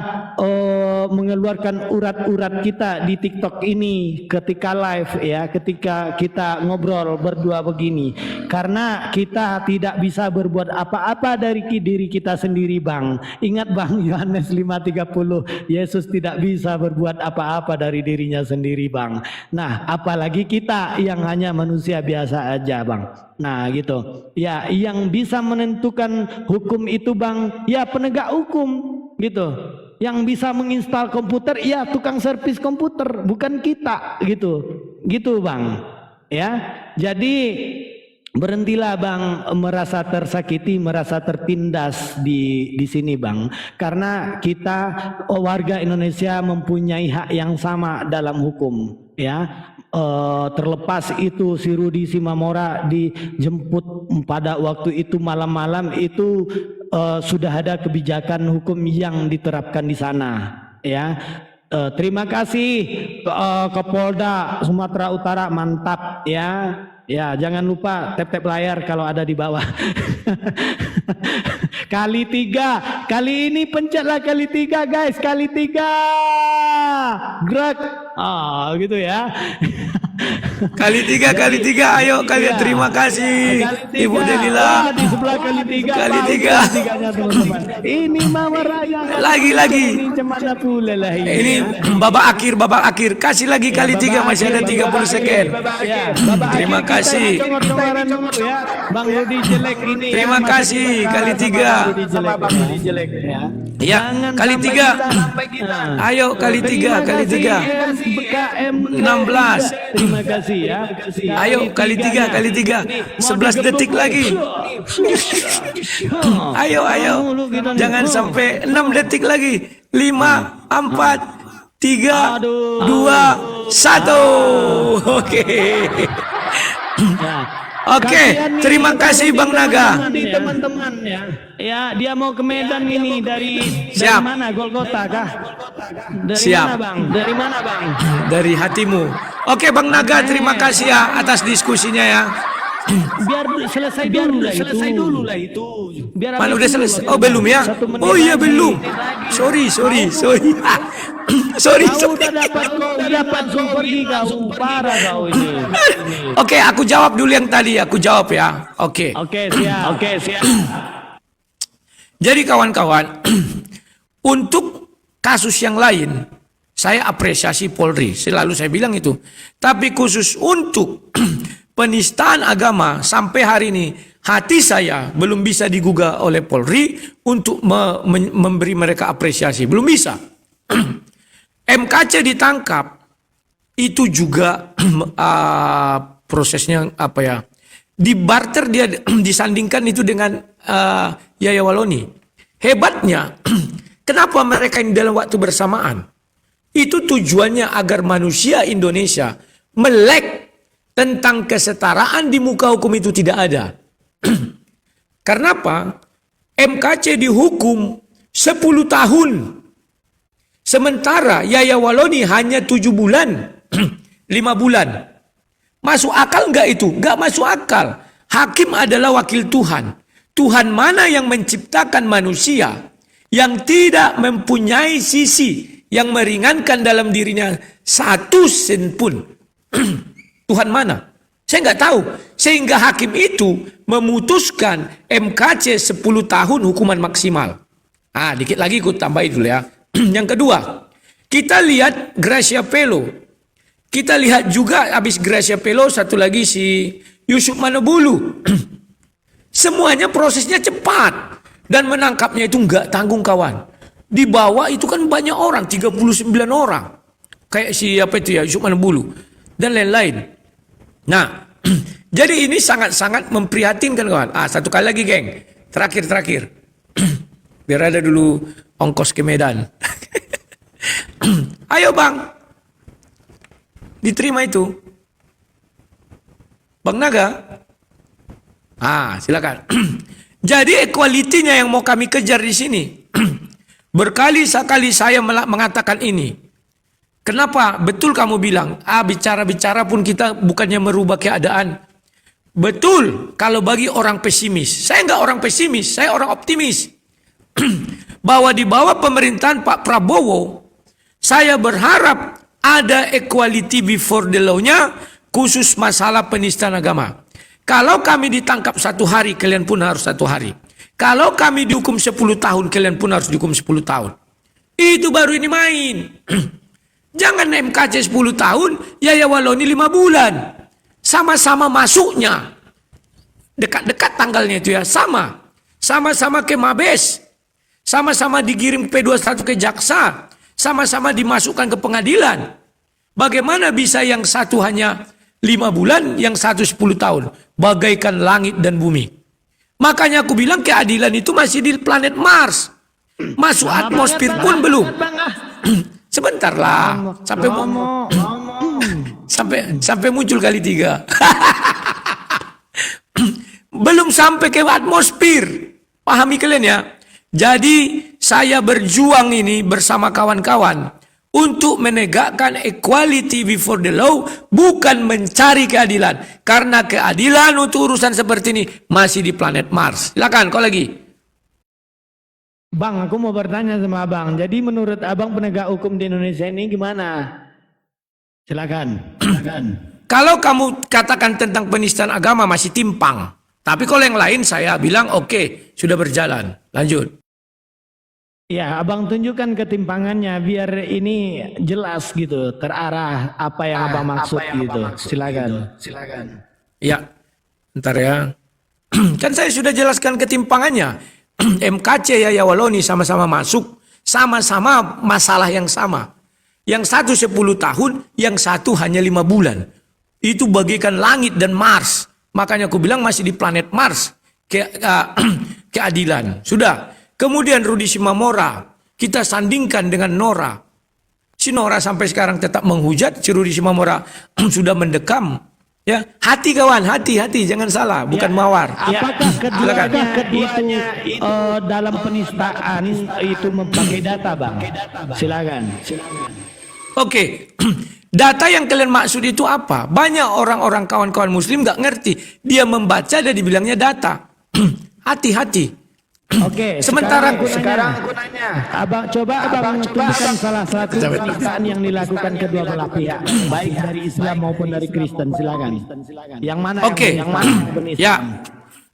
A: mengeluarkan urat-urat kita di TikTok ini ketika live ya, ketika kita ngobrol berdua begini, karena kita tidak bisa berbuat apa-apa dari diri kita sendiri Bang. Ingat Bang, Yohanes 5:30, Yesus tidak bisa berbuat apa-apa dari dirinya sendiri Bang. Nah apalagi kita yang hanya manusia biasa aja Bang. Nah gitu ya, yang bisa menentukan hukum itu Bang ya penegak hukum gitu. Yang bisa menginstal komputer ya tukang servis komputer, bukan kita gitu Bang ya. Jadi berhentilah Bang merasa tersakiti, merasa tertindas di sini Bang, karena kita warga Indonesia mempunyai hak yang sama dalam hukum ya. Terlepas itu si Rudi Simamora dijemput pada waktu itu malam-malam itu sudah ada kebijakan hukum yang diterapkan di sana ya. Terima kasih Kapolda Sumatera Utara, mantap ya. Ya, jangan lupa tap-tap layar kalau ada di bawah. Kali 3. Kali ini pencetlah kali 3 guys, kali 3. Gerak. Gitu ya.
B: Kali 3, ayo kalian terima kasih Ibu Delila.
A: Di sebelah kali 3.
B: Kali 3.
A: Teman-teman. Ini Mama Raya.
B: Lagi.
A: Cemana pula lah ini.
B: Ini babak akhir. Kasih lagi kali 3, masih ada 30 second. Terima kasih.
A: Bang Rudi jelek ini.
B: Terima kasih kali 3. Ya, kali 3. Ayo kali 3. 16.
A: Terima kasih ya.
B: Ayo kali 3. 11 detik lagi. Ayo. Jangan sampai 6 detik lagi. 5, 4, 3, 2, 1. Oke. Oke, terima kasih Bang Naga.
A: Teman-teman ya. Ya, dia mau ke Medan ini dari mana? Golgota kah? Dari mana Bang?
B: Dari hatimu. Oke Bang Naga, terima kasih ya atas diskusinya ya.
A: Biar selesai dulu lah itu. Biar
B: Mana udah selesai? Oh belum ya? Oh iya belum. Sorry.
A: Udah dapat pergi kau, parah kau ini.
B: Oke, aku jawab dulu yang tadi. Aku jawab ya. Oke,
A: siap.
B: Jadi kawan-kawan, untuk kasus yang lain, saya apresiasi Polri. Selalu saya bilang itu. Tapi khusus untuk penistaan agama, sampai hari ini hati saya belum bisa digugah oleh Polri untuk memberi mereka apresiasi. Belum bisa. MKC ditangkap, itu juga prosesnya apa ya? Di barter dia disandingkan itu dengan Yaya Waloni. Hebatnya, kenapa mereka ini dalam waktu bersamaan? Itu tujuannya agar manusia Indonesia melek tentang kesetaraan di muka hukum itu tidak ada. Karena apa? MKC dihukum 10 tahun. Sementara Yaya Waloni hanya 7 bulan. 5 bulan. Masuk akal enggak itu? Enggak masuk akal. Hakim adalah wakil Tuhan. Tuhan mana yang menciptakan manusia yang tidak mempunyai sisi yang meringankan dalam dirinya satu sen pun. Tuhan mana? Saya nggak tahu. Sehingga hakim itu memutuskan MKC 10 tahun hukuman maksimal. Dikit lagi aku tambahin dulu ya. Yang kedua, kita lihat Gracia Pelo. Kita lihat juga habis Gracia Pelo satu lagi si Yusuf Manobulu. Semuanya prosesnya cepat dan menangkapnya itu nggak tanggung kawan. Di bawah itu kan banyak orang, 39 orang. Kayak siapa itu ya, Yusuf Manobulu dan lain-lain. Nah, jadi ini sangat-sangat memprihatinkan kawan. Satu kali lagi geng, terakhir. Biar ada dulu ongkos ke Medan. Ayo bang, diterima itu. Bang Naga, silakan. Jadi equality-nya yang mau kami kejar di sini. Berkali-kali saya mengatakan ini. Kenapa? Betul kamu bilang, bicara-bicara pun kita bukannya merubah keadaan. Betul, kalau bagi orang pesimis. Saya enggak orang pesimis, saya orang optimis. Bahwa di bawah pemerintahan Pak Prabowo, saya berharap ada equality before the law-nya, khusus masalah penistaan agama. Kalau kami ditangkap 1 hari, kalian pun harus 1 hari. Kalau kami dihukum 10 tahun, kalian pun harus dihukum 10 tahun. Itu baru ini main. Jangan MKC 10 tahun, Yaya Waloni 5 bulan. Sama-sama masuknya. Dekat-dekat tanggalnya itu ya, sama. Sama-sama ke Mabes. Sama-sama dikirim P21 ke jaksa. Sama-sama dimasukkan ke pengadilan. Bagaimana bisa yang satu hanya 5 bulan, yang satu 10 tahun. Bagaikan langit dan bumi. Makanya aku bilang keadilan itu masih di planet Mars. Masuk atmosfer pun belum. Sebentar lah. Sampai muncul kali 3. Belum sampai ke atmosfer. Pahami kalian ya. Jadi saya berjuang ini bersama kawan-kawan untuk menegakkan equality before the law, bukan mencari keadilan. Karena keadilan untuk urusan seperti ini masih di planet Mars. Silakan, kau lagi.
A: Bang, aku mau bertanya sama abang. Jadi menurut abang penegak hukum di Indonesia ini gimana? Silakan.
B: Kalau kamu katakan tentang penistaan agama masih timpang. Tapi kalau yang lain saya bilang oke, sudah berjalan. Lanjut.
A: Ya, abang tunjukkan ketimpangannya biar ini jelas gitu, terarah apa yang abang maksud gitu. Silakan.
B: Ya, ntar ya. Kan saya sudah jelaskan ketimpangannya. MKC ya Waloni sama-sama masuk, sama-sama masalah yang sama. Yang satu 10 tahun, yang satu hanya 5 bulan. Itu bagaikan langit dan Mars. Makanya aku bilang masih di planet Mars. Keadilan. Sudah. Kemudian Rudi Simamora, kita sandingkan dengan Nora. Si Nora sampai sekarang tetap menghujat, si Rudi Simamora sudah mendekam. Ya, hati kawan, hati, jangan salah, bukan mawar.
A: Apakah keduanya itu dalam penistaan itu memakai data, Bang? Silakan.
B: Oke. Data yang kalian maksud itu apa? Banyak orang-orang kawan-kawan muslim nggak ngerti. Dia membaca dan dibilangnya data. Hati-hati.
A: Oke,
B: sekarang
A: aku nanya. Abang tunjukkan salah satu penistaan yang dilakukan kedua belah pihak, baik dari Islam maupun dari Kristen. Silakan. Yang mana?
B: Oke.
A: Yang mana penistaan?
B: Ya,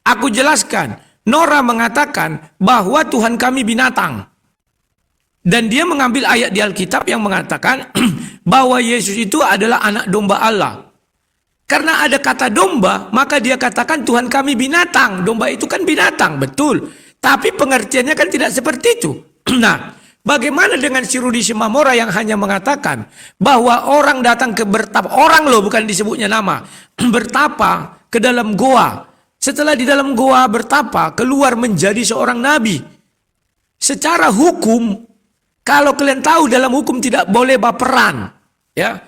B: aku jelaskan. Nora mengatakan bahwa Tuhan kami binatang. Dan dia mengambil ayat di Alkitab yang mengatakan bahwa Yesus itu adalah anak domba Allah. Karena ada kata domba, maka dia katakan Tuhan kami binatang. Domba itu kan binatang, betul. Tapi pengertiannya kan tidak seperti itu. Nah, bagaimana dengan si Rudi Simamora yang hanya mengatakan bahwa orang datang ke bertapa, orang loh bukan disebutnya nama, bertapa ke dalam goa. Setelah di dalam goa bertapa, keluar menjadi seorang nabi. Secara hukum, kalau kalian tahu dalam hukum tidak boleh baperan. Ya,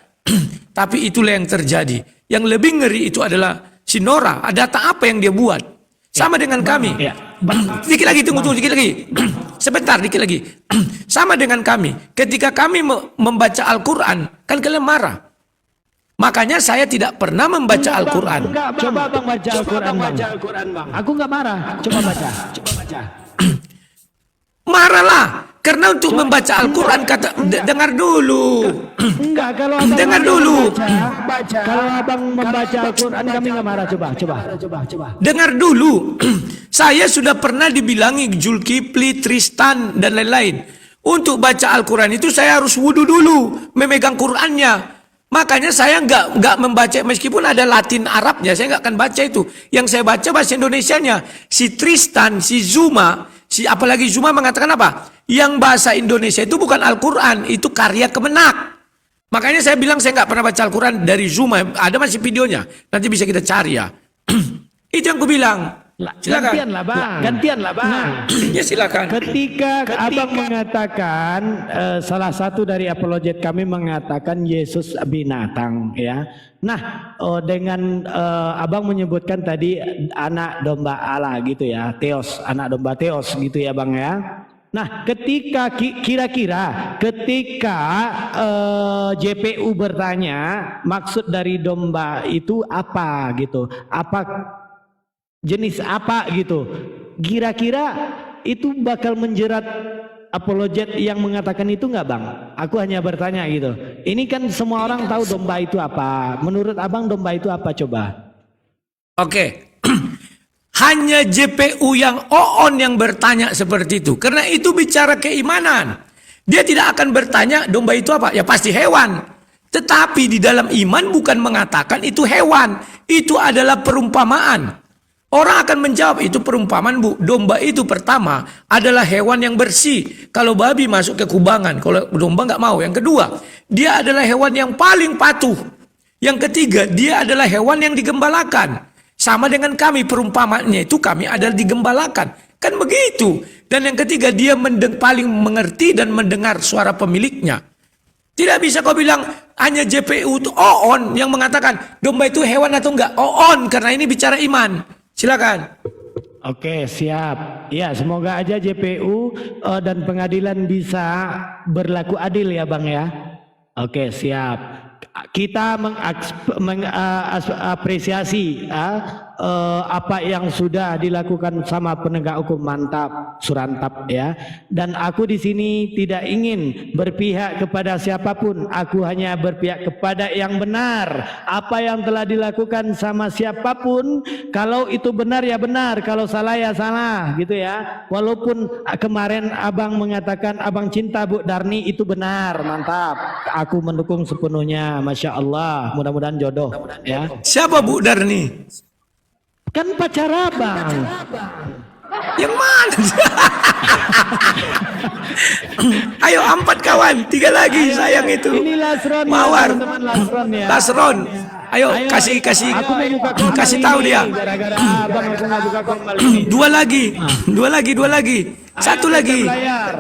B: tapi itulah yang terjadi. Yang lebih ngeri itu adalah si Nora. Data apa yang dia buat? Sama dengan kami. Dikit lagi, tunggu dikit lagi. Sebentar, dikit lagi. Sama dengan kami. Ketika kami membaca Al-Quran, kan kalian marah. Makanya saya tidak pernah membaca Al-Quran.
A: Coba Bang baca Al-Quran, Bang. Aku nggak marah. Coba baca.
B: Marahlah. Karena untuk membaca Al-Quran kata dengar dulu.
A: Enggak, kalau abang
B: dengar dulu.
A: Kalau abang membaca Al-Quran kami nggak marah. Coba.
B: Dengar dulu. Saya sudah pernah dibilangi Zulkifli, Tristan dan lain-lain. Untuk baca Al-Quran itu saya harus wudhu dulu, memegang Qurannya. Makanya saya nggak membaca meskipun ada Latin Arabnya, saya nggak akan baca itu. Yang saya baca bahasa Indonesianya. Si Tristan, si Zuma, apalagi Zuma mengatakan apa? Yang bahasa Indonesia itu bukan Al-Quran, itu karya Kemenak. Makanya saya bilang saya nggak pernah baca Al-Quran dari Zuma. Ada masih videonya, nanti bisa kita cari ya. Itu yang aku bilang.
A: Silakan. Gantian lah bang.
B: Ya silakan.
A: Ketika abang mengatakan salah satu dari apologet kami mengatakan Yesus binatang, ya. Nah, dengan abang menyebutkan tadi anak domba Allah gitu ya, Theos, anak domba Theos gitu ya bang ya. Nah, ketika kira-kira ketika JPU bertanya maksud dari domba itu apa gitu, apa jenis apa gitu, kira-kira itu bakal menjerat apologet yang mengatakan itu nggak bang? Aku hanya bertanya gitu. Ini kan semua orang tahu domba itu apa. Menurut abang domba itu apa coba?
B: Oke. Hanya JPU yang OON yang bertanya seperti itu. Karena itu bicara keimanan. Dia tidak akan bertanya domba itu apa? Ya pasti hewan. Tetapi di dalam iman bukan mengatakan itu hewan. Itu adalah perumpamaan. Orang akan menjawab itu perumpamaan bu. Domba itu pertama adalah hewan yang bersih. Kalau babi masuk ke kubangan. Kalau domba nggak mau. Yang kedua, dia adalah hewan yang paling patuh. Yang ketiga, dia adalah hewan yang digembalakan. Sama dengan kami, perumpamaannya itu kami adalah digembalakan. Kan begitu. Dan yang ketiga, dia paling mengerti dan mendengar suara pemiliknya. Tidak bisa kau bilang hanya JPU itu OON yang mengatakan domba itu hewan atau enggak. OON karena ini bicara iman. Silakan.
A: Oke, siap. Ya, semoga aja JPU dan pengadilan bisa berlaku adil ya, Bang ya. Oke, siap. Kita mengapresiasi apa yang sudah dilakukan sama penegak hukum. Mantap, surantap ya. Dan aku di sini tidak ingin berpihak kepada siapapun. Aku hanya berpihak kepada yang benar. Apa yang telah dilakukan sama siapapun, kalau itu benar ya benar, kalau salah ya salah, gitu ya. Walaupun kemarin abang mengatakan abang cinta Bu Darni, itu benar, mantap. Aku mendukung sepenuhnya. Masya Allah, mudah-mudahan jodoh ya.
B: Siapa Bu Darni?
A: Kan pacar abang.
B: Yang mana? Ayo 4 kawan, 3 lagi sayang itu.
A: Ini Lasron,
B: Mawar.
A: ya, teman Lasron ya.
B: Lasron. Ayo kasih
A: Aku mau buka kol
B: kasih
A: kali
B: tahu
A: ini.
B: dia.
A: Gara-gara abang aku nggak buka kol kali ini.
B: 2 lagi. 1 lagi.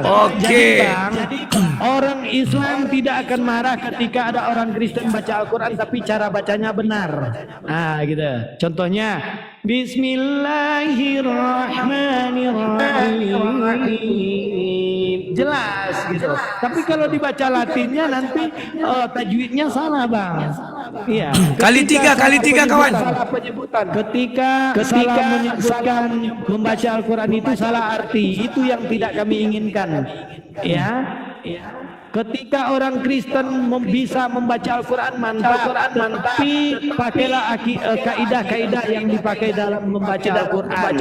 B: Oke.
A: Jadi orang Islam tidak akan marah ketika ada orang Kristen baca Al-Quran tapi cara bacanya benar. Nah gitu. Contohnya Bismillahirrahmanirrahim. Jelas gitu. Tapi kalau dibaca Latinnya nanti tajwidnya salah, Bang. Iya.
B: Kali tiga kawan.
A: Salah penyebutan. Ketika salah menyebutkan membaca Al-Quran itu salah arti. Itu yang tidak kami inginkan. Ya. Ketika orang Kristen bisa membaca Al-Quran mantap, tapi pakailah kaidah-kaidah yang dipakai dalam membaca Al-Quran.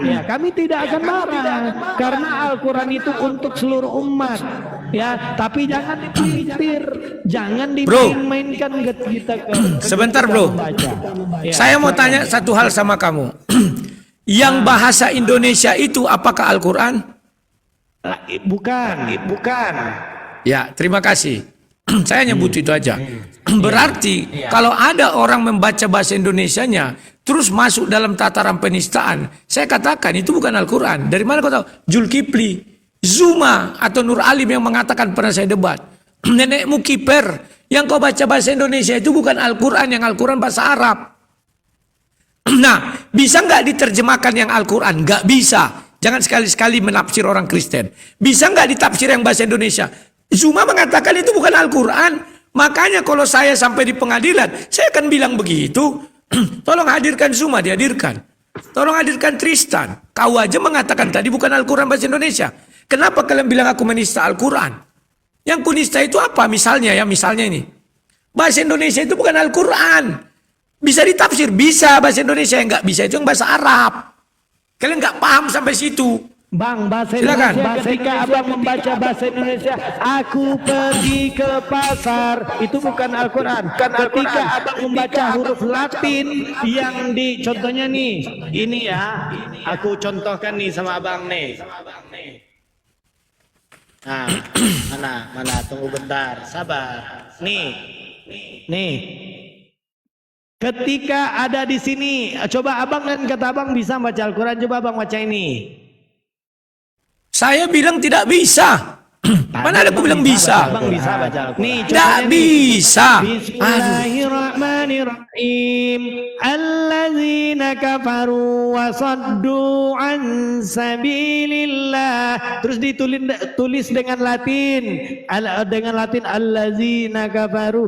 A: Ya, kami tidak akan marah karena Al-Quran itu untuk seluruh umat. Ya, tapi jangan dipelintir, jangan dimainkan kita
B: Sebentar bro,
A: ya,
B: saya mau tanya satu hal sama kamu. Yang bahasa Indonesia itu apakah Al-Quran?
A: Bukan.
B: Ya, terima kasih. Saya nyebut itu aja. Berarti kalau ada orang membaca bahasa Indonesianya terus masuk dalam tataran penistaan, saya katakan itu bukan Al-Quran. Dari mana kau tahu? Zulkifli, Zuma atau Nur Alim yang mengatakan pernah saya debat. Nenekmu kiper, yang kau baca bahasa Indonesia itu bukan Al-Quran, yang Al-Quran bahasa Arab. Nah, bisa nggak diterjemahkan yang Al-Quran? Nggak bisa. Jangan sekali-sekali menafsir orang Kristen. Bisa nggak ditafsir yang bahasa Indonesia? Zuma mengatakan itu bukan Al-Quran. Makanya kalau saya sampai di pengadilan, saya akan bilang begitu. Tolong hadirkan Zuma, dihadirkan. Tolong hadirkan Tristan. Kau aja mengatakan tadi bukan Al-Quran bahasa Indonesia. Kenapa kalian bilang aku menista Al-Quran? Yang kunista itu apa? Misalnya ini. Bahasa Indonesia itu bukan Al-Quran. Bisa ditafsir, bisa bahasa Indonesia. Yang nggak bisa itu yang bahasa Arab. Kalian nggak paham sampai situ.
A: Bang, bahasa
B: Silakan.
A: Indonesia ketika abang membaca bahasa Indonesia, aku pergi ke pasar, itu bukan Al-Quran. Ketika abang membaca huruf Latin yang di contohnya nih, ini ya, aku contohkan nih sama abang nih. Nah, mana, tunggu bentar, sabar. Nih. Ketika ada di sini, coba abang dan kata abang bisa baca Al-Quran, coba abang baca ini.
B: Saya bilang tidak bisa. Mana ada aku bilang bisa?
A: Abang bisa baca Al-Quran. Nih,
B: tidak bisa.
A: Bismillahirrahmanirrahim. Allazina kafaru wa saddu an sabilillah. Terus ditulis dengan Latin. Dengan Latin allazina kafaru.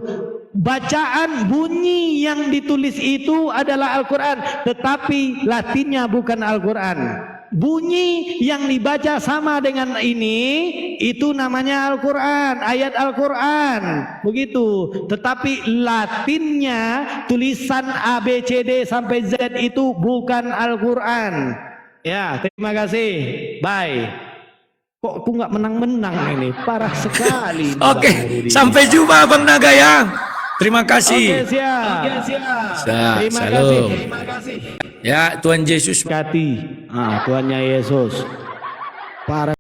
A: Bacaan bunyi yang ditulis itu adalah Al-Quran, tetapi Latinnya bukan Al-Quran. Bunyi yang dibaca sama dengan ini, itu namanya Al-Quran, ayat Al-Quran, begitu. Tetapi Latinnya, tulisan A, B, C, D sampai Z itu bukan Al-Quran. Ya, terima kasih. Bye. Kok aku nggak menang-menang ini, parah sekali.
B: Oke, sampai jumpa Bang Naga ya. Terima kasih.
A: Oke, siap. Terima kasih.
B: Ya, Tuhan Yesus
A: Tuhannya Yesus. Para